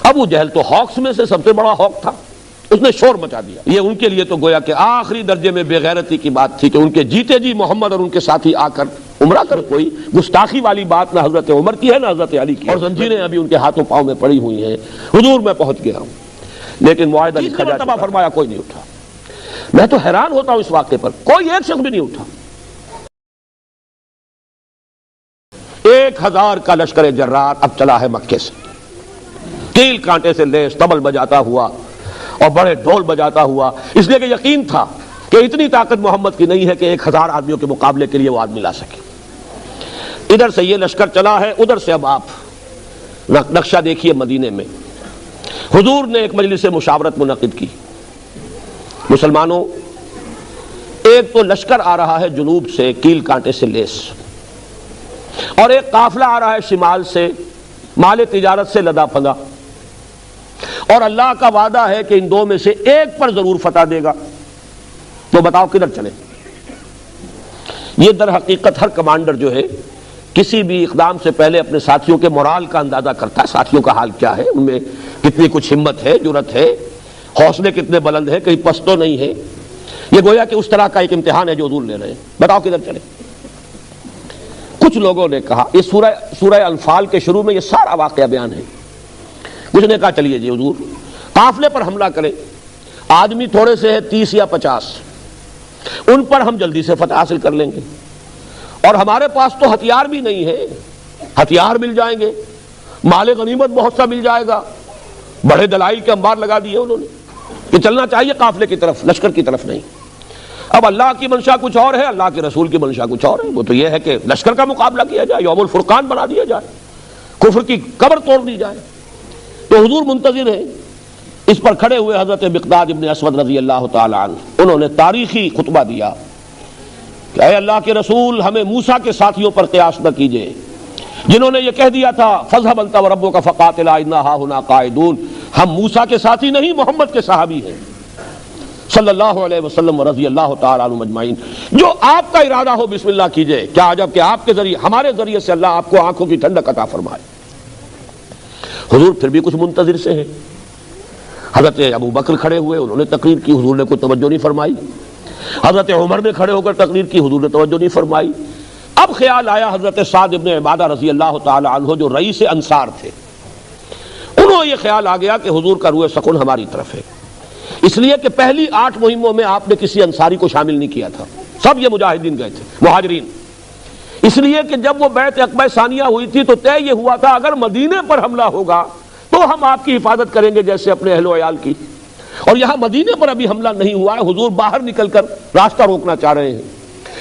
ابو جہل تو ہاکس میں سے سب سے بڑا ہاک تھا، اس نے شور مچا دیا۔ یہ ان کے لیے تو گویا کہ آخری درجے میں بے غیرتی کی بات تھی کہ ان کے جیتے جی محمد اور ان کے ساتھی آ کر عمرہ کر۔ کوئی گستاخی والی بات نہ حضرت عمر کی ہے نہ حضرت علی کی، اور زنجیریں ابھی ان کے ہاتھوں پاؤں میں پڑی ہوئی ہیں۔ حضور میں پہنچ گیا ہوں، لیکن معاہدہ لکھا جا چکا، فرمایا کوئی نہیں اٹھا۔ میں تو حیران ہوتا ہوں اس واقعے پر، کوئی ایک شخص بھی نہیں اٹھا۔ 1000 کا لشکر جرار اب چلا ہے مکے سے، کیل کانٹے سے لیس طبل بجاتا ہوا اور بڑے ڈھول بجاتا ہوا، اس لیے کہ یقین تھا کہ اتنی طاقت محمد کی نہیں ہے کہ 1000 آدمیوں کے مقابلے کے لیے وہ آدمی لا سکے۔ ادھر سے یہ لشکر چلا ہے، ادھر سے اب آپ نقشہ دیکھیے مدینے میں۔ حضور نے ایک مجلس مشاورت منعقد کی۔ مسلمانوں، ایک تو لشکر آ رہا ہے جنوب سے کیل کانٹے سے لیس، اور ایک قافلہ آ رہا ہے شمال سے مال تجارت سے لدا پھندا، اور اللہ کا وعدہ ہے کہ ان دو میں سے ایک پر ضرور فتح دے گا۔ تو بتاؤ کدھر چلے؟ یہ در حقیقت ہر کمانڈر جو ہے کسی بھی اقدام سے پہلے اپنے ساتھیوں کے مورال کا اندازہ کرتا ہے، ساتھیوں کا حال کیا ہے، ان میں کتنی کچھ ہمت ہے، جرت ہے، حوصلے کتنے بلند ہیں، کہیں پست تو نہیں ہے۔ یہ گویا کہ اس طرح کا ایک امتحان ہے جو حضور لے رہے ہیں۔ بتاؤ کدھر چلے؟ کچھ لوگوں نے کہا، یہ سورہ انفال کے شروع میں یہ سارا واقعہ بیان ہے۔ کچھ نے کہا چلیے جی حضور قافلے پر حملہ کریں، آدمی تھوڑے سے ہے 30 یا 50، ان پر ہم جلدی سے فتح حاصل کر لیں گے، اور ہمارے پاس تو ہتھیار بھی نہیں ہے، ہتھیار مل جائیں گے، مال غنیمت بہت سا مل جائے گا۔ بڑے دلائل کے انبار لگا دیے انہوں نے کہ چلنا چاہیے قافلے کی طرف، لشکر کی طرف نہیں۔ اب اللہ کی منشا کچھ اور ہے، اللہ کے رسول کی منشا کچھ اور ہے۔ وہ تو یہ ہے کہ لشکر کا مقابلہ کیا جائے، یوم الفرقان بنا دیا جائے، کفر کی قبر توڑ دی جائے۔ تو حضور منتظر ہیں۔ اس پر کھڑے ہوئے حضرت مقداد ابن اسود رضی اللہ تعالی عنہ، انہوں نے تاریخی خطبہ دیا کہ اے اللہ کے رسول، ہمیں موسیٰ کے ساتھیوں پر قیاس نہ کیجئے جنہوں نے یہ کہہ دیا تھا فَاذْهَبْ أَنْتَ وَرَبُّكَ فَقَاتِلَا إِنَّا هَاهُنَا قَاعِدُونَ۔ ہم موسیٰ کے ساتھی نہیں، محمد کے صحابی ہیں صلی اللہ علیہ وسلم رضی اللہ تعالی عنہ مجمعین۔ جو آپ کا ارادہ ہو بسم اللہ کیجئے، کیا عجب کہ آپ کے ذریعے، ہمارے ذریعے سے اللہ آپ کو آنکھوں کی ٹھنڈک عطا فرمائے۔ حضور پھر بھی کچھ منتظر سے ہیں۔ حضرت ابو بکر کھڑے ہوئے، انہوں نے تقریر کی، حضور نے کوئی توجہ نہیں فرمائی۔ حضرت عمر نے کھڑے ہو کر تقریر کی، حضور نے توجہ نہیں فرمائی۔ اب خیال آیا حضرت سعد ابن عبادہ رضی اللہ تعالی عنہ جو رئیس انصار تھے، انہوں یہ خیال آ گیا کہ حضور کا روح سکون ہماری طرف ہے، اس لیے کہ پہلی 8 مہموں میں آپ نے کسی انصاری کو شامل نہیں کیا تھا، سب یہ مجاہدین گئے تھے، مہاجرین۔ اس لیے کہ جب وہ بیعت عقبہ ثانیہ ہوئی تھی تو طے یہ ہوا تھا اگر مدینے پر حملہ ہوگا تو ہم آپ کی حفاظت کریں گے جیسے اپنے اہل و عیال کی، اور یہاں مدینے پر ابھی حملہ نہیں ہوا ہے، حضور باہر نکل کر راستہ روکنا چاہ رہے ہیں۔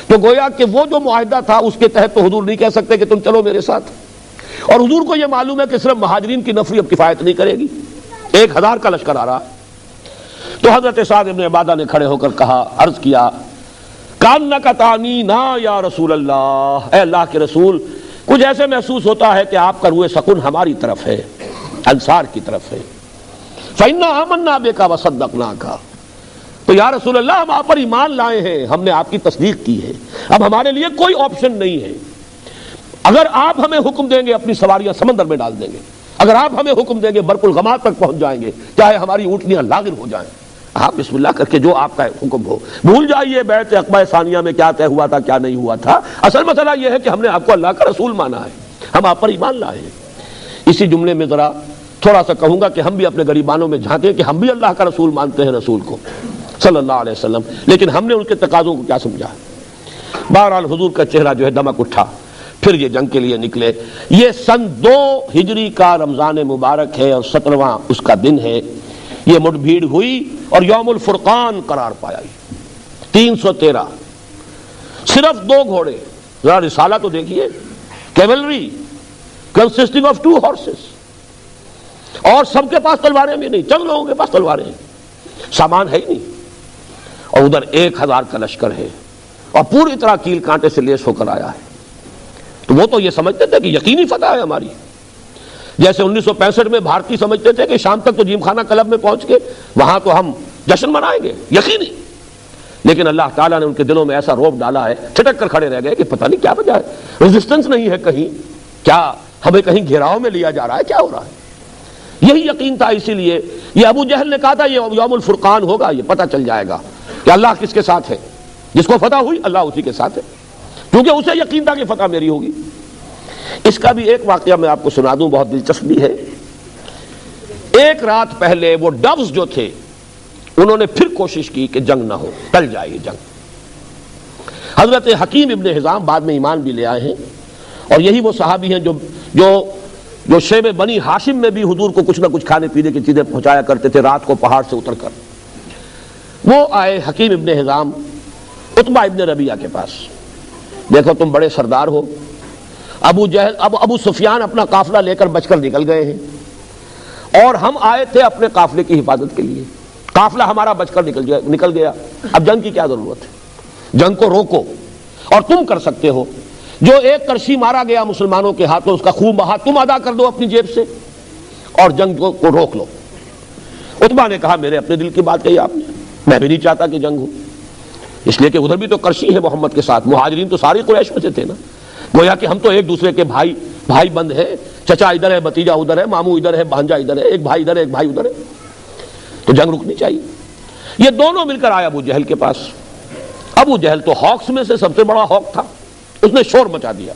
تو گویا کہ وہ جو معاہدہ تھا اس کے تحت تو حضور نہیں کہہ سکتے کہ تم چلو میرے ساتھ، اور حضور کو یہ معلوم ہے کہ صرف مہاجرین کی نفری اب کفایت نہیں کرے گی، 1000 کا لشکر آ رہا ہے۔ تو حضرت سعد ابن عبادہ نے کھڑے ہو کر کہا، عرض کیا کانک تعنینا یا رسول اللہ، اے اللہ کے رسول، کچھ ایسے محسوس ہوتا ہے کہ آپ کا روح سکون ہماری طرف ہے، انصار کی طرف ہے۔ فإنا آمنا بک وصدقناک، تو یا رسول اللہ ہم آپ پر ایمان لائے ہیں، ہم نے آپ کی تصدیق کی ہے، اب ہمارے لیے کوئی آپشن نہیں ہے۔ اگر آپ ہمیں حکم دیں گے اپنی سواریاں سمندر میں ڈال دیں گے، اگر آپ ہمیں حکم دیں گے برق الغمام تک پہنچ جائیں گے، چاہے ہماری اونٹنیاں لاغر ہو جائیں، آپ بسم اللہ کر کے جو آپ کا حکم ہو۔ بھول جائیے بیعت عقبہ ثانیہ میں کیا طے ہوا تھا کیا نہیں ہوا تھا، اصل مسئلہ یہ ہے کہ ہم نے آپ کو اللہ کا رسول مانا ہے، ہم آپ پر ایمان لائے ہیں۔ اسی جملے میں ذرا تھوڑا سا کہوں گا کہ ہم بھی اپنے غریبانوں میں جھانکیں کہ ہم بھی اللہ کا رسول مانتے ہیں، رسول کو صلی اللہ علیہ وسلم، لیکن ہم نے ان کے تقاضوں کو کیا سمجھا۔ بہرحال حضور کا چہرہ جو ہے دمک اٹھا، پھر یہ جنگ کے لیے نکلے۔ یہ سن 2 ہجری کا رمضان مبارک ہے اور 17واں اس کا دن ہے۔ یہ مٹ بھیڑ ہوئی اور یوم الفرقان قرار پایا۔ 313 صرف 2 گھوڑے، ذرا رسالہ تو دیکھیے، کیولری کنسسٹنگ آف 2 ہارسز، اور سب کے پاس تلواریں بھی نہیں، چند لوگوں کے پاس تلواریں ہیں، سامان ہے ہی نہیں، اور ادھر 1000 کا لشکر ہے اور پوری طرح کیل کانٹے سے لیس ہو کر آیا ہے۔ تو وہ تو یہ سمجھتے تھے کہ یقینی فتح ہے ہماری، جیسے 1965 میں بھارتی سمجھتے تھے کہ شام تک تو جیم خانہ کلب میں پہنچ کے وہاں تو ہم جشن منائیں گے، یقینی۔ لیکن اللہ تعالیٰ نے ان کے دلوں میں ایسا روب ڈالا ہے، ٹھٹک کر کھڑے رہ گئے کہ پتہ نہیں کیا وجہ ہے، ریزسٹنس نہیں ہے کہیں، کیا ہمیں کہیں گھیراؤ میں لیا جا رہا ہے، کیا ہو رہا ہے۔ یہی یہی یقین تھا، اسی لیے یہ ابو جہل نے کہا تھا یہ یوم الفرقان ہوگا، یہ پتہ چل جائے گا کہ اللہ کس کے ساتھ ہے، جس کو فتح ہوئی اللہ اسی کے ساتھ ہے، کیونکہ اسے یقین تھا کہ فتح میری ہوگی۔ اس کا بھی ایک واقعہ میں آپ کو سنا دوں، بہت دلچسپ بھی ہے۔ ایک رات پہلے وہ ڈوز جو تھے انہوں نے پھر کوشش کی کہ جنگ نہ ہو، ٹل جائے یہ جنگ۔ حضرت حکیم ابن حزام بعد میں ایمان بھی لے آئے ہیں، اور یہی وہ صحابی ہیں جو شیب بنی ہاشم میں بھی حضور کو کچھ نہ کچھ کھانے پینے کی چیزیں پہنچایا کرتے تھے رات کو پہاڑ سے اتر کر۔ وہ آئے حکیم ابن حزام عتبہ ابن ربیعہ کے پاس، دیکھو تم بڑے سردار ہو، ابو سفیان اپنا قافلہ لے کر بچ کر نکل گئے ہیں، اور ہم آئے تھے اپنے قافلے کی حفاظت کے لیے، قافلہ ہمارا بچ کر نکل گیا، اب جنگ کی کیا ضرورت ہے؟ جنگ کو روکو، اور تم کر سکتے ہو، جو ایک کرشی مارا گیا مسلمانوں کے ہاتھوں اس کا خون بہا تم ادا کر دو اپنی جیب سے، اور جنگ کو روک لو۔ عتبہ نے کہا میرے اپنے دل کی بات کہی آپ نے، میں بھی نہیں چاہتا کہ جنگ ہو، اس لیے کہ ادھر بھی تو کرشی ہے محمد کے ساتھ، مہاجرین تو ساری قریش میں سے تھے نا، گویا کہ ہم تو ایک دوسرے کے بھائی بند ہیں، چچا ادھر ہے، بھتیجا ادھر ہے، ماموں ادھر ہے، بھانجا ادھر ہے، ایک بھائی ادھر ہے ایک بھائی ادھر ہے، تو جنگ رکنی چاہیے۔ یہ دونوں مل کر آئے ابو جہل کے پاس۔ ابو جہل تو ہاکس میں سے سب سے بڑا ہاک تھا، اس نے شور مچا دیا،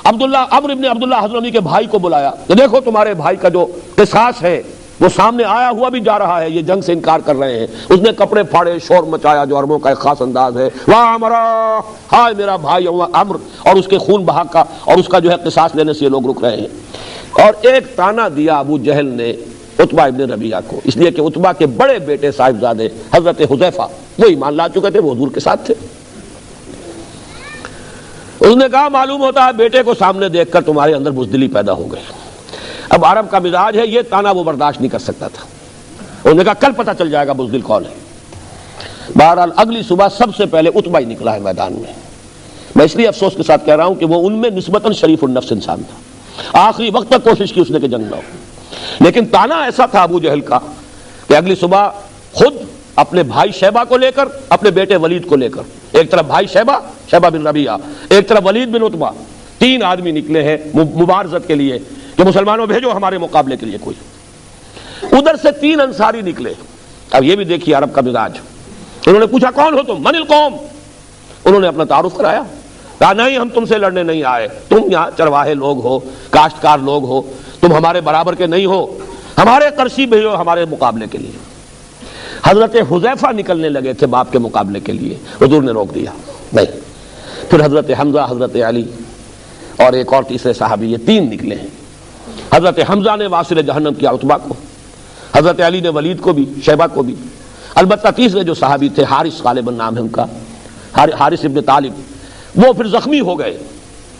عمرو ابن عبداللہ حضرمی کے بھائی کو بلایا کہ دیکھو تمہارے بھائی کا جو قصاص ہے وہ سامنے آیا ہوا بھی جا رہا ہے، یہ جنگ سے انکار کر رہے ہیں۔ اس نے کپڑے پھاڑے، شور مچایا جو عربوں کا ایک خاص انداز ہے، واہ عمرا، ہائے میرا بھائی عمرو، اور اس کے خون بہا کا اور اس کا جو ہے قصاص لینے سے یہ لوگ رک رہے ہیں۔ اور ایک تانا دیا ابو جہل نے عتبہ ابن ربیعہ کو، اس لیے کہ عتبہ کے بڑے بیٹے صاحبزادے حضرت حذیفہ وہ ایمان لا چکے تھے، وہ حضور کے ساتھ تھے۔ اس نے کہا معلوم ہوتا ہے بیٹے کو سامنے دیکھ کر تمہارے اندر بزدلی پیدا ہو گئی۔ اب عرب کا مزاج ہے، یہ تانا وہ برداشت نہیں کر سکتا تھا، انہوں نے کہا کل پتہ چل جائے گا بزدل کون ہے۔ بہرحال اگلی صبح سب سے پہلے عتبہ ہی نکلا ہے میدان میں۔ میں اس لیے افسوس کے ساتھ کہہ رہا ہوں کہ وہ ان میں نسبتاً شریف النفس انسان تھا، آخری وقت تک کوشش کی اس نے کہ جنگ نہ ہو، لیکن تانا ایسا تھا ابو جہل کا کہ اگلی صبح خود اپنے بھائی شیبہ کو لے کر، اپنے بیٹے ولید کو لے کر، ایک طرف بھائی شیبہ بن ربیعہ، ایک طرف ولید بن عتبہ، تین آدمی نکلے ہیں مبارزت کے لیے کہ مسلمانوں بھیجو ہمارے مقابلے کے لیے کوئی۔ ادھر سے تین انصاری نکلے۔ اب یہ بھی دیکھیے عرب کا مزاج، انہوں نے پوچھا کون ہو تم، من القوم، انہوں نے اپنا تعارف کرایا، کہا نہیں ہم تم سے لڑنے نہیں آئے، تم یہاں چرواہے لوگ ہو، کاشتکار لوگ ہو، تم ہمارے برابر کے نہیں ہو، ہمارے قرشی بھیجو ہمارے مقابلے کے لیے۔ حضرت حذیفہ نکلنے لگے تھے باپ کے مقابلے کے لیے، حضور نے روک دیا نہیں۔ پھر حضرت حمزہ، حضرت علی اور ایک اور تیسرے صحابی، یہ تین نکلے ہیں۔ حضرت حمزہ نے واصل جہنم کیا عتبہ کو، حضرت علی نے ولید کو بھی، شیبہ کو بھی، البتہ تیسرے جو صحابی تھے حارث غالباً نام ہے ان کا، حارث ابن طالب، وہ پھر زخمی ہو گئے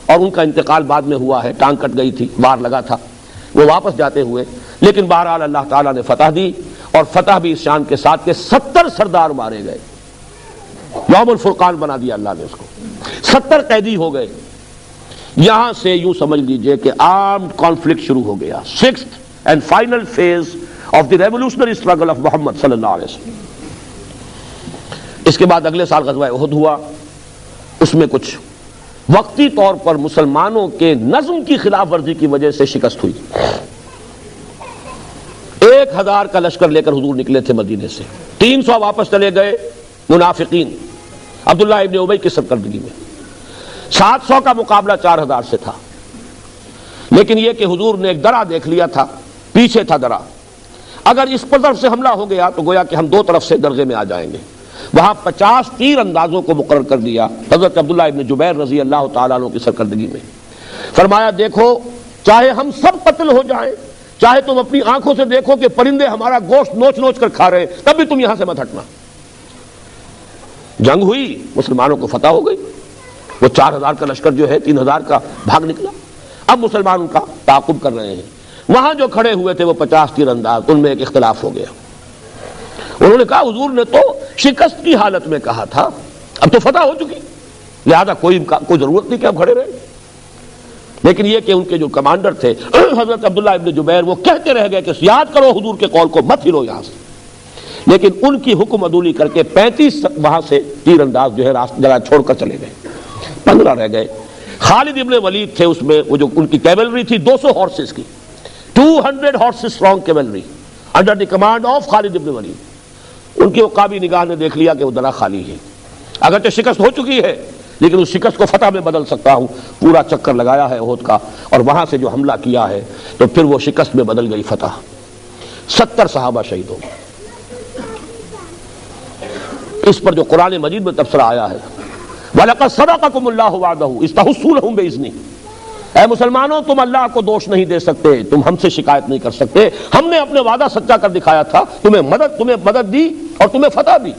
اور ان کا انتقال بعد میں ہوا ہے، ٹانگ کٹ گئی تھی، وار لگا تھا، وہ واپس جاتے ہوئے، لیکن بہرحال اللہ تعالیٰ نے فتح دی، اور فتح بھی اس شان کے ساتھ کہ 70 سردار مارے گئے، یوم الفرقان بنا دیا اللہ نے اس کو، 70 قیدی ہو گئے۔ یہاں سے یوں سمجھ لیجئے کہ آرمڈ کانفلکٹ شروع ہو گیا، 6th and final phase of the revolutionary struggle of محمد صلی اللہ علیہ وسلم۔ اس کے بعد اگلے سال غزوہ احد ہوا، اس میں کچھ وقتی طور پر مسلمانوں کے نظم کی خلاف ورزی کی وجہ سے شکست ہوئی۔ 1000 کا لشکر لے کر حضور نکلے تھے مدینے سے، 300 واپس چلے گئے منافقین عبداللہ ابن ابی کی سرکردگی میں، 700 کا مقابلہ 4000 سے تھا، لیکن یہ کہ حضور نے ایک درہ دیکھ لیا تھا، پیچھے تھا درہ، اگر اس پر طرف سے حملہ ہو گیا تو گویا کہ ہم دو طرف سے درغے میں آ جائیں گے۔ وہاں 50 تیر اندازوں کو مقرر کر دیا حضرت عبداللہ ابن جبیر رضی اللہ تعالیٰ عنہ کی سرکردگی میں، فرمایا دیکھو چاہے ہم سب قتل ہو جائیں، چاہے تم اپنی آنکھوں سے دیکھو کہ پرندے ہمارا گوشت نوچ نوچ کر کھا رہے ہیں، تب بھی تم یہاں سے مت ہٹنا۔ جنگ ہوئی، مسلمانوں کو فتح ہو گئی، وہ 4000 کا لشکر جو ہے 3000 کا بھاگ نکلا۔ اب مسلمان ان کا تعاقب کر رہے ہیں، وہاں جو کھڑے ہوئے تھے وہ 50 تیر انداز، ان میں ایک اختلاف ہو گیا۔ انہوں نے کہا حضور نے تو شکست کی حالت میں کہا تھا، اب تو فتح ہو چکی، لہذا کوئی ضرورت نہیں کہ آپ کھڑے رہے۔ لیکن یہ کہ ان کے جو کمانڈر تھے حضرت عبداللہ ابن جبیر، وہ کہتے رہ گئے کہ یاد کرو حضور کے قول کو، مت ہلو یہاں سے، لیکن ان کی حکم عدولی کر کے 35 وہاں سے تیر انداز جو ہے جگہ چھوڑ کر چلے گئے، 15 رہ گئے۔ خالد ابن ولید تھے اس میں، وہ جو ان کی کیولری تھی 200 ہارسز کی، 200 horses strong cavalry under the command of Khalid ibn Walid. ان کی عقابی نگاہ نے دیکھ لیا کہ وہ درہ خالی ہے، اگرچہ شکست ہو چکی ہے لیکن اس شکست کو فتح میں بدل سکتا ہوں. پورا چکر لگایا ہے احد کا اور وہاں سے جو حملہ کیا ہے تو پھر وہ شکست میں بدل گئی فتح. 70 صحابہ شہید ہو گئے. اس پر جو قرآن مجید میں تبصرہ آیا ہے وَلَقَدْ صَدَقَكُمُ اللَّهُ وَعْدَهُ إِذْ تَحُسُّونَهُم بِإِذْنِهِ، اے مسلمانوں تم اللہ کو دوش نہیں دے سکتے، تم ہم سے شکایت نہیں کر سکتے، ہم نے اپنے وعدہ سچا کر دکھایا تھا، تمہیں مدد دی اور تمہیں فتح دی.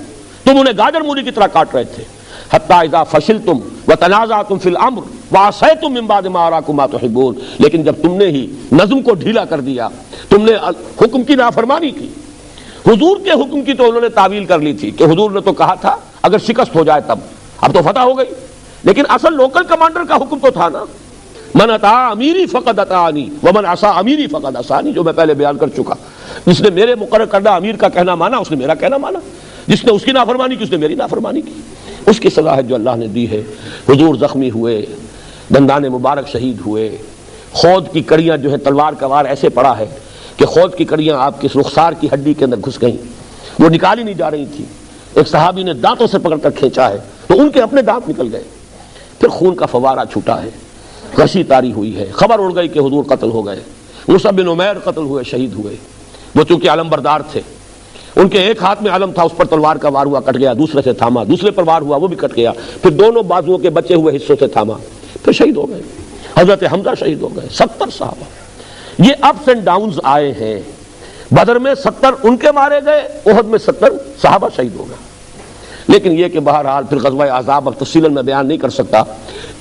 تم انہیں گاجر مولی کی طرح کاٹ رہے تھے. حتی اذا فشلتم وتنازعتم فی الامر وعصیتم من بعد ما اراکم ما تحبون، لیکن جب تم نے ہی نظم کو ڈھیلا کر دیا، تم نے حکم کی نافرمانی کی. حضور کے حکم کی تو انہوں نے تعویل کر لی تھی کہ حضور نے تو کہا تھا اگر شکست ہو جائے تب، اب تو فتح ہو گئی، لیکن اصل لوکل کمانڈر کا حکم تو تھا نا، من اطاع امیری فقد اطاعنی ومن عصا امیری فقد عصانی، جو میں پہلے بیان کر چکا. جس نے میرے مقرر کردہ امیر کا کہنا مانا اس نے میرا کہنا مانا، جس نے اس کی نافرمانی کی اس نے میری نافرمانی کی. اس کی سزا ہے جو اللہ نے دی ہے. حضور زخمی ہوئے، دندان مبارک شہید ہوئے، خود کی کڑیاں جو ہے تلوار کا وار ایسے پڑا ہے کہ خود کی کڑیاں آپ کے رخسار کی ہڈی کے اندر گھس گئیں، وہ نکالی نہیں جا رہی تھی. ایک صحابی نے دانتوں سے پکڑ کر کھینچا ہے تو ان کے اپنے دانت نکل گئے. پھر خون کا فوارہ چھوٹا ہے، غشی تاری ہوئی ہے، خبر اڑ گئی کہ حضور قتل ہو گئے. مصعب بن عمیر قتل ہوئے، شہید ہوئے. وہ چونکہ علم بردار تھے، ان کے ایک ہاتھ میں علم تھا، اس پر تلوار کا وار ہوا کٹ گیا، دوسرے سے تھاما، دوسرے پر وار ہوا وہ بھی کٹ گیا، پھر دونوں بازوؤں کے بچے ہوئے حصوں سے تھاما، پھر شہید ہو گئے. حضرت حمزہ شہید ہو گئے. 70 صحابہ. یہ اپس اینڈ ڈاؤنز آئے ہیں. بدر میں 70 ان کے مارے گئے، احد میں 70 صحابہ شہید ہو گئے. لیکن یہ کہ بہرحال پھر غزوہ احزاب اب تفصیل میں بیان نہیں کر سکتا.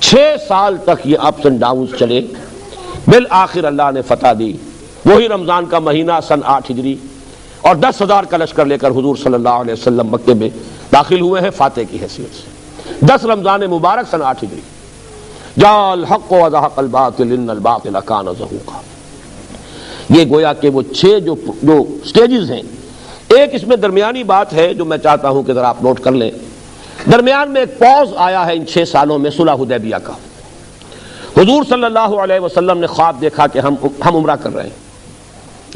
6 سال تک یہ اپس اینڈ ڈاؤنز چلے. بالآخر اللہ نے فتح دی. وہی رمضان کا مہینہ سن 8 ہجری، اور 10,000 کا لشکر لے کر حضور صلی اللہ علیہ وسلم مکے میں داخل ہوئے ہیں فاتح کی حیثیت سے. 10 رمضان مبارک سن 8 ہجری. جاء الحق وزهق الباطل ان الباطل كان زهوقا. یہ گویا کہ وہ 6 جو سٹیجز ہیں. ایک اس میں درمیانی بات ہے جو میں چاہتا ہوں کہ ذرا آپ نوٹ کر لیں. درمیان میں ایک پوز آیا ہے ان 6 سالوں میں صلح حدیبیہ کا. حضور صلی اللہ علیہ وسلم نے خواب دیکھا کہ ہم عمرہ کر رہے ہیں.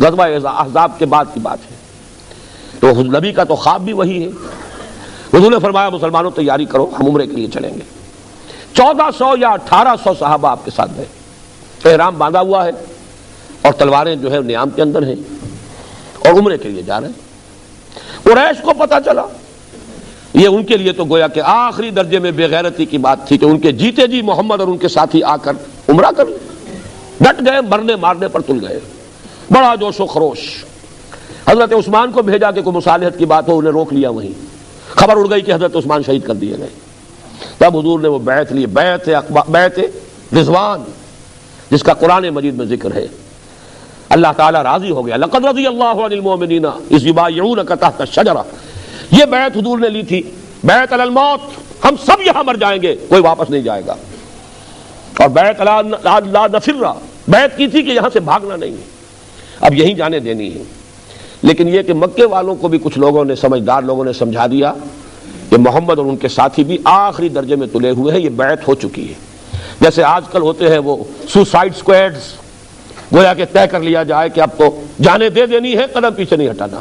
غزوہ احزاب کے بعد کی بات ہے. تو نبی کا تو خواب بھی وہی ہے. حضور نے فرمایا مسلمانوں تیاری کرو، ہم عمرے کے لیے چلیں گے. 1400 یا 1800 صحابہ آپ کے ساتھ گئے. احرام باندھا ہوا ہے اور تلواریں جو ہے نیام کے اندر ہیں اور عمرے کے لیے جا رہے ہیں. قریش کو پتہ چلا. یہ ان کے لیے تو گویا کہ آخری درجے میں بے غیرتی کی بات تھی کہ ان کے جیتے جی محمد اور ان کے ساتھی آ کر عمرہ کر لیں. ڈٹ گئے، مرنے مارنے پر تل گئے. بڑا جوش و خروش. حضرت عثمان کو بھیجا کہ کوئی مصالحت کی بات ہو، انہیں روک لیا. وہیں خبر اڑ گئی کہ حضرت عثمان شہید کر دیے گئے. تب حضور نے وہ بیعت لی، بیعت رضوان، جس کا قرآن مجید میں ذکر ہے. اللہ تعالیٰ راضی ہو گیا. لقد رضی اللہ عن المؤمنین اذ یبایعونک تحت الشجرہ. یہ بیعت حضور نے لی تھی، بیعت علی الموت. ہم سب یہاں مر جائیں گے، کوئی واپس نہیں جائے گا. اور بیعت علی لا نفر، بیعت کی تھی کہ یہاں سے بھاگنا نہیں ہے، اب یہیں جانے دینی ہے. لیکن یہ کہ مکے والوں کو بھی کچھ لوگوں نے، سمجھدار لوگوں نے سمجھا دیا کہ محمد اور ان کے ساتھی بھی آخری درجے میں تلے ہوئے ہیں، یہ بیعت ہو چکی ہے. جیسے آج کل ہوتے ہیں وہ سوسائڈ سکواڈز، گویا کہ طے کر لیا جائے کہ اب تو جانیں دے دینی ہے، قدم پیچھے نہیں ہٹانا،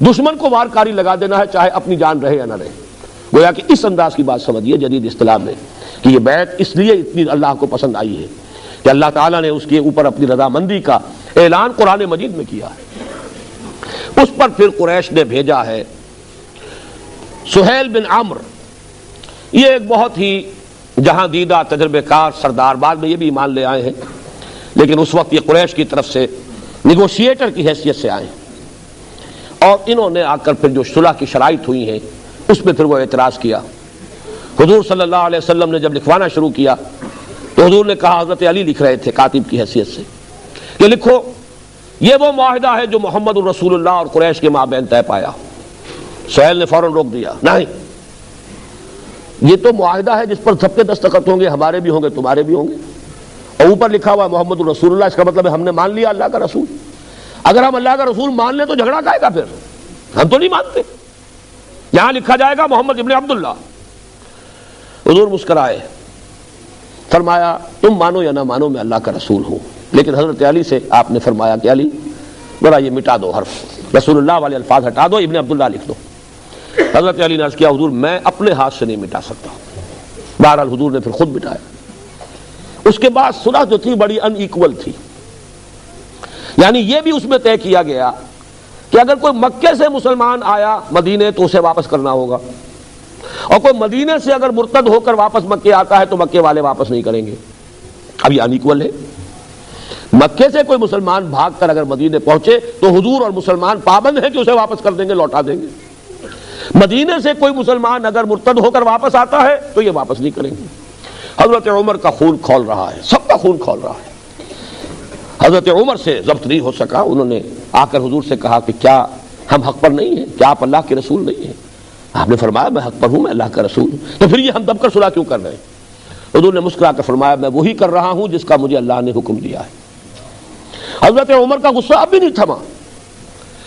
دشمن کو وارکاری لگا دینا ہے چاہے اپنی جان رہے یا نہ رہے. گویا کہ اس انداز کی بات سمجھیے جدید اصطلاح میں کہ یہ بیعت اس لیے اتنی اللہ کو پسند آئی ہے کہ اللہ تعالیٰ نے اس کے اوپر اپنی رضامندی کا اعلان قرآن مجید میں کیا ہے. اس پر پھر قریش نے بھیجا ہے سہیل بن عمرو. یہ ایک بہت ہی جہاں دیدہ تجربے کار سردار، بعد میں یہ بھی ایمان لے آئے ہیں، لیکن اس وقت یہ قریش کی طرف سے نیگوشیٹر کی حیثیت سے آئے ہیں. اور انہوں نے آ کر پھر جو صلح کی شرائط ہوئی ہیں اس میں پھر وہ اعتراض کیا. حضور صلی اللہ علیہ وسلم نے جب لکھوانا شروع کیا تو حضور نے کہا، حضرت علی لکھ رہے تھے کاتب کی حیثیت سے، کہ لکھو یہ وہ معاہدہ ہے جو محمد الرسول اللہ اور قریش کے مابین طے پایا. سہیل نے فوراً روک دیا، نہیں، یہ تو معاہدہ ہے جس پر سب کے دستخط ہوں گے، ہمارے بھی ہوں گے، تمہارے بھی ہوں گے، اور اوپر لکھا ہوا محمد الرسول اللہ. اس کا مطلب ہے ہم نے مان لیا اللہ کا رسول. اگر ہم اللہ کا رسول مان لیں تو جھگڑا کائے گا؟ پھر ہم تو نہیں مانتے. یہاں لکھا جائے گا محمد ابن عبداللہ. حضور مسکرائے، فرمایا تم مانو یا نہ مانو میں اللہ کا رسول ہوں. لیکن حضرت علی سے آپ نے فرمایا کہ علی ذرا یہ مٹا دو حرف، رسول اللہ والے الفاظ ہٹا دو، ابن عبداللہ لکھ دو۔ حضرت علی نے عرض کیا حضور میں اپنے ہاتھ سے نہیں مٹا سکتا۔ بہرحال حضور نے پھر خود مٹایا۔ اس کے بعد صلح جو تھی بڑی ان ایکول تھی، یعنی یہ بھی اس میں طے کیا گیا کہ اگر کوئی مکے سے مسلمان آیا مدینے تو اسے واپس کرنا ہوگا، اور کوئی مدینے سے اگر مرتد ہو کر واپس مکے آتا ہے تو مکے والے واپس نہیں کریں گے۔ اب یہ ان ایکول ہے۔ مکے سے کوئی مسلمان بھاگ کر اگر مدینے پہنچے تو حضور اور مسلمان پابند ہیں کہ اسے واپس کر دیں گے، لوٹا دیں گے۔ مدینے سے کوئی مسلمان اگر مرتد ہو کر واپس آتا ہے تو یہ واپس نہیں کریں گے۔ حضرت عمر کا خون کھول رہا ہے، سب کا خون کھول رہا ہے۔ حضرت عمر سے ضبط نہیں ہو سکا، انہوں نے آ کر حضور سے کہا کہ کیا ہم حق پر نہیں ہیں؟ کیا آپ اللہ کے رسول نہیں ہیں؟ آپ نے فرمایا میں حق پر ہوں، میں اللہ کا رسول ہوں، تو پھر یہ ہم دب کر صلح کیوں کر رہے ہیں؟ حضور نے مسکرا کر فرمایا میں وہی کر رہا ہوں جس کا مجھے اللہ نے حکم دیا ہے۔ حضرت عمر کا غصہ اب بھی نہیں تھما،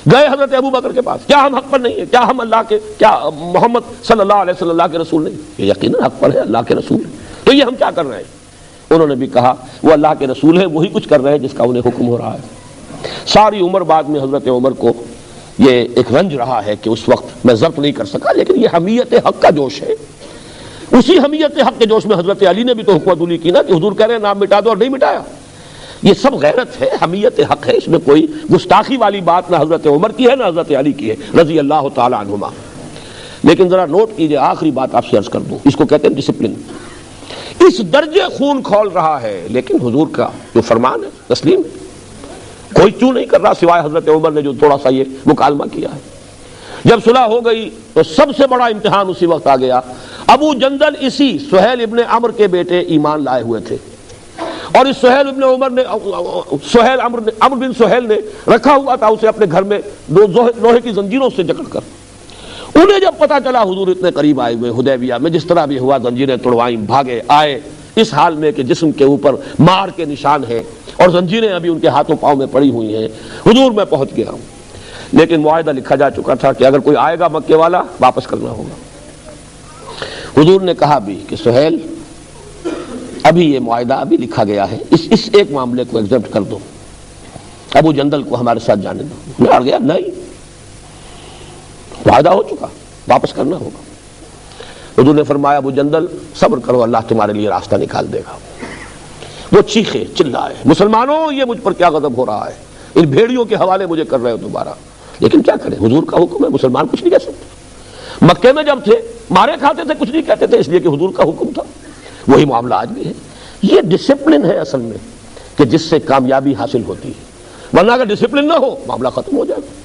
گئے حضرت ابو بکر کے پاس، کیا ہم حق پر نہیں ہیں؟ کیا ہم اللہ کے، کیا محمد صلی اللہ علیہ وسلم اللہ کے رسول نہیں؟ یہ یقیناً حق پر ہے، اللہ کے رسول ہے، تو یہ ہم کیا کر رہے ہیں؟ انہوں نے بھی کہا وہ اللہ کے رسول ہیں، وہی کچھ کر رہے ہیں جس کا انہیں حکم ہو رہا ہے۔ ساری عمر بعد میں حضرت عمر کو یہ ایک رنج رہا ہے کہ اس وقت میں ضبط نہیں کر سکا، لیکن یہ حمیت حق کا جوش ہے۔ اسی حمیت حق کے جوش میں حضرت علی نے بھی تو حکم عدولی کی نا کہ حضور کہہ رہے ہیں نام مٹا دو اور نہیں مٹایا۔ یہ سب غیرت ہے، حمیت حق ہے، اس میں کوئی گستاخی والی بات نہ حضرت عمر کی ہے نہ حضرت علی کی ہے رضی اللہ تعالی عنہما۔ لیکن ذرا نوٹ کیجئے، آخری بات آپ سے عرض کر دوں، اس کو کہتے ہیں ڈسپلن۔ اس درجے خون کھول رہا ہے، لیکن حضور کا جو فرمان ہے تسلیم ہے، کوئی کیوں نہیں کر رہا سوائے حضرت عمر نے جو تھوڑا سا یہ مکالمہ کیا ہے۔ جب صلح ہو گئی تو سب سے بڑا امتحان اسی وقت آ گیا۔ ابو جندل اسی سہیل ابن عمر کے بیٹے ایمان لائے ہوئے تھے، اور اس سہیل ابن عمر نے عمر بن سہیل نے رکھا ہوا تھا اسے اپنے گھر میں دو لوہے کی زنجیروں سے جکڑ کر۔ انہیں جب پتا چلا حضور اتنے قریب آئے ہوئے حدیبیہ میں، جس طرح بھی ہوا زنجیریں توڑوائیں، بھاگے آئے اس حال میں کہ جسم کے اوپر مار کے نشان ہیں اور زنجیریں ابھی ان کے ہاتھوں پاؤں میں پڑی ہوئی ہیں۔ حضور میں پہنچ گیا ہوں، لیکن معاہدہ لکھا جا چکا تھا کہ اگر کوئی آئے گا مکے والا واپس کرنا ہوگا۔ حضور نے کہا بھی کہ سہیل ابھی یہ معاہدہ ابھی لکھا گیا ہے، اس ایک معاملے کو ایگزیپٹ کر دو، ابو جندل کو ہمارے ساتھ جانے دو۔ میں اڑ گیا، نہیں معاہدہ ہو چکا، واپس کرنا ہوگا۔ حضور نے فرمایا ابو جندل صبر کرو، اللہ تمہارے لیے راستہ نکال دے گا۔ وہ چیخے چلائے، مسلمانوں یہ مجھ پر کیا غضب ہو رہا ہے، ان بھیڑیوں کے حوالے مجھے کر رہے ہو دوبارہ، لیکن کیا کریں حضور کا حکم ہے، مسلمان کچھ نہیں کہہ سکتے۔ مکے میں جب تھے مارے کھاتے تھے، کچھ نہیں کہتے تھے، اس لیے کہ حضور کا حکم تھا۔ وہی معاملہ آج بھی ہے۔ یہ ڈسپلن ہے اصل میں کہ جس سے کامیابی حاصل ہوتی ہے، ورنہ اگر ڈسپلن نہ ہو معاملہ ختم ہو جائے گا۔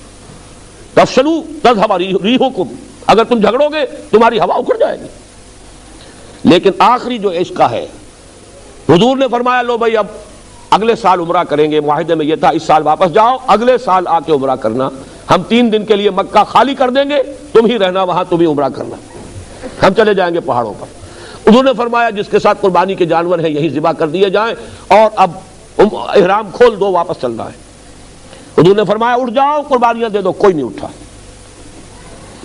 تفشلوا تذهب ریحکم، اگر تم جھگڑو گے تمہاری ہوا اکھڑ جائے گی۔ لیکن آخری جو عشق کا ہے، حضور نے فرمایا لو بھائی اب اگلے سال عمرہ کریں گے، معاہدے میں یہ تھا اس سال واپس جاؤ، اگلے سال آ کے عمرہ کرنا، ہم 3 دن کے لیے مکہ خالی کر دیں گے، تم ہی رہنا وہاں، تم ہی عمرہ کرنا، ہم چلے جائیں گے پہاڑوں پر۔ حضور نے فرمایا جس کے ساتھ قربانی کے جانور ہیں یہی ذبح کر دیے جائیں، اور اب احرام کھول دو، واپس چلنا ہے۔ حضور نے فرمایا اٹھ جاؤ قربانیاں دے دو، کوئی نہیں اٹھا۔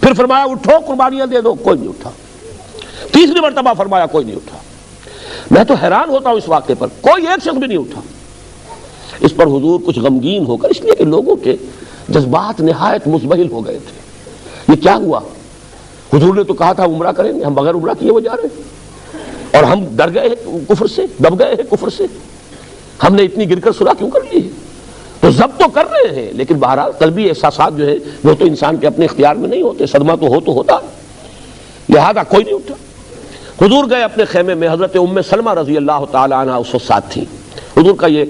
پھر فرمایا اٹھو قربانیاں دے دو، کوئی نہیں اٹھا۔ تیسری مرتبہ فرمایا کوئی نہیں اٹھا۔ میں تو حیران ہوتا ہوں اس واقعے پر، کوئی ایک شخص بھی نہیں اٹھا۔ اس پر حضور کچھ غمگین ہو کر، اس لیے کہ لوگوں کے جذبات نہایت مزبہل ہو گئے تھے، یہ کیا ہوا؟ حضور نے تو کہا تھا عمرہ کریں گے، ہم بغیر عمرہ کیے وہ جا رہے ہیں، اور ہم ڈر گئے ہیں کفر سے، دب گئے ہیں کفر سے، ہم نے اتنی گر کر صلح کیوں کر لی ہے؟ تو ضبط تو کر رہے ہیں، لیکن بہرحال قلبی احساسات جو ہے وہ تو انسان کے اپنے اختیار میں نہیں ہوتے، صدمہ تو ہوتا، لہذا کوئی نہیں اٹھا۔ حضور گئے اپنے خیمے میں، حضرت ام سلمہ رضی اللہ تعالی عنہ اس وقت ساتھ تھی۔ حضور کا یہ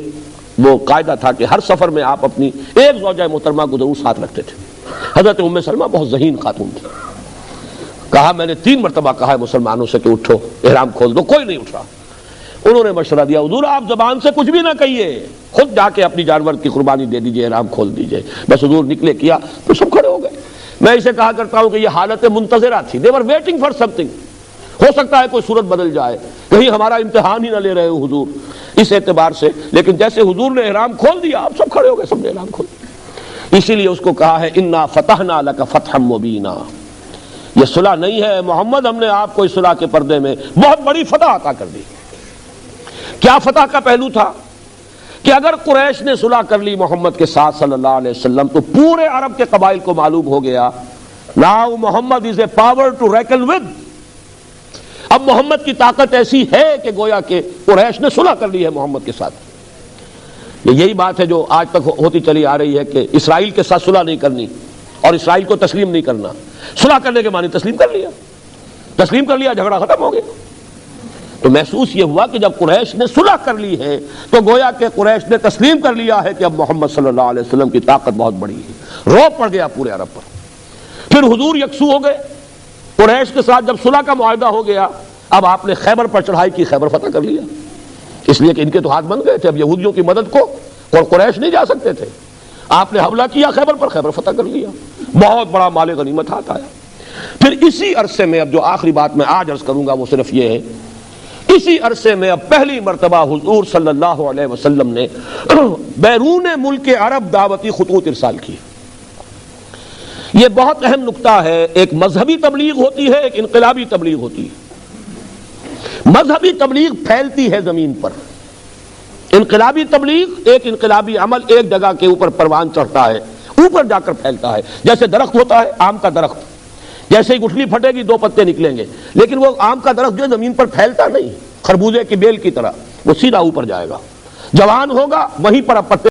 وہ قاعدہ تھا کہ ہر سفر میں آپ اپنی ایک زوجہ محترمہ کو ضرور ساتھ رکھتے تھے۔ حضرت ام سلمہ بہت ذہین خاتون تھی، کہا میں نے 3 مرتبہ کہا ہے مسلمانوں سے کہ اٹھو احرام کھول دو، کوئی نہیں اٹھ رہا۔ انہوں نے مشورہ دیا حضور آپ زبان سے کچھ بھی نہ کہیے، خود جا کے اپنی جانور کی قربانی دے دیجئے، احرام کھول دیجئے۔ بس حضور نکلے، کیا تو سب کھڑے ہو گئے۔ میں اسے کہا کرتا ہوں کہ یہ حالت منتظرہ تھی، they were waiting for something، ہو سکتا ہے کوئی صورت بدل جائے، کہیں ہمارا امتحان ہی نہ لے رہے ہو حضور، اس اعتبار سے۔ لیکن جیسے حضور نے احرام کھول دیا آپ سب کھڑے ہو گئے، سب نے احرام کھول دیا۔ اسی لیے اس کو کہا ہے انا فتحنا لک فتحا مبینا، یہ صلح نہیں ہے محمد، ہم نے آپ کو اس صلح کے پردے میں بہت بڑی فتح عطا کر دی۔ کیا فتح کا پہلو تھا کہ اگر قریش نے صلح کر لی محمد کے ساتھ صلی اللہ علیہ وسلم تو پورے عرب کے قبائل کو معلوم ہو گیا now Muhammad is a power to reckon with. اب محمد کی طاقت ایسی ہے کہ گویا کہ قریش نے صلح کر لی ہے محمد کے ساتھ. یہی بات ہے جو آج تک ہوتی چلی آ رہی ہے کہ اسرائیل کے ساتھ صلح نہیں کرنی اور اسرائیل کو تسلیم نہیں کرنا. صلح کرنے کے معنی تسلیم کر لیا, جھگڑا ختم ہو گیا. تو محسوس یہ ہوا کہ جب قریش نے صلح کر لی ہے تو گویا کہ قریش نے تسلیم کر لیا ہے کہ اب محمد صلی اللہ علیہ وسلم کی طاقت بہت بڑی ہے. رعب پڑ گیا پورے عرب پر. پھر حضور یکسو ہو گئے قریش کے ساتھ. جب صلح کا معاہدہ ہو گیا اب آپ نے خیبر پر چڑھائی کی, خیبر فتح کر لیا, اس لیے کہ ان کے تو ہاتھ بن گئے تھے. اب یہودیوں کی مدد کو اور قریش نہیں جا سکتے تھے. آپ نے حملہ کیا خیبر پر, خیبر فتح کر لیا, بہت بڑا مال غنیمت ہاتھ آیا. پھر اسی عرصے میں, اب جو آخری بات میں آج عرض کروں گا وہ صرف یہ ہے, اسی عرصے میں اب پہلی مرتبہ حضور صلی اللہ علیہ وسلم نے بیرون ملک عرب دعوتی خطوط ارسال کی. یہ بہت اہم نقطہ ہے. ایک مذہبی تبلیغ ہوتی ہے, ایک انقلابی تبلیغ ہوتی ہے. مذہبی تبلیغ پھیلتی ہے زمین پر, انقلابی تبلیغ ایک انقلابی عمل ایک جگہ کے اوپر پروان چڑھتا ہے, اوپر جا کر پھیلتا ہے. جیسے درخت ہوتا ہے آم کا درخت, جیسے ہی گٹھلی پھٹے گی 2 پتے نکلیں گے, لیکن وہ آم کا درخت جو زمین پر پھیلتا نہیں, خربوزے کی بیل کی طرح, وہ سیدھا اوپر جائے گا, جوان ہوگا وہیں پر اب پتے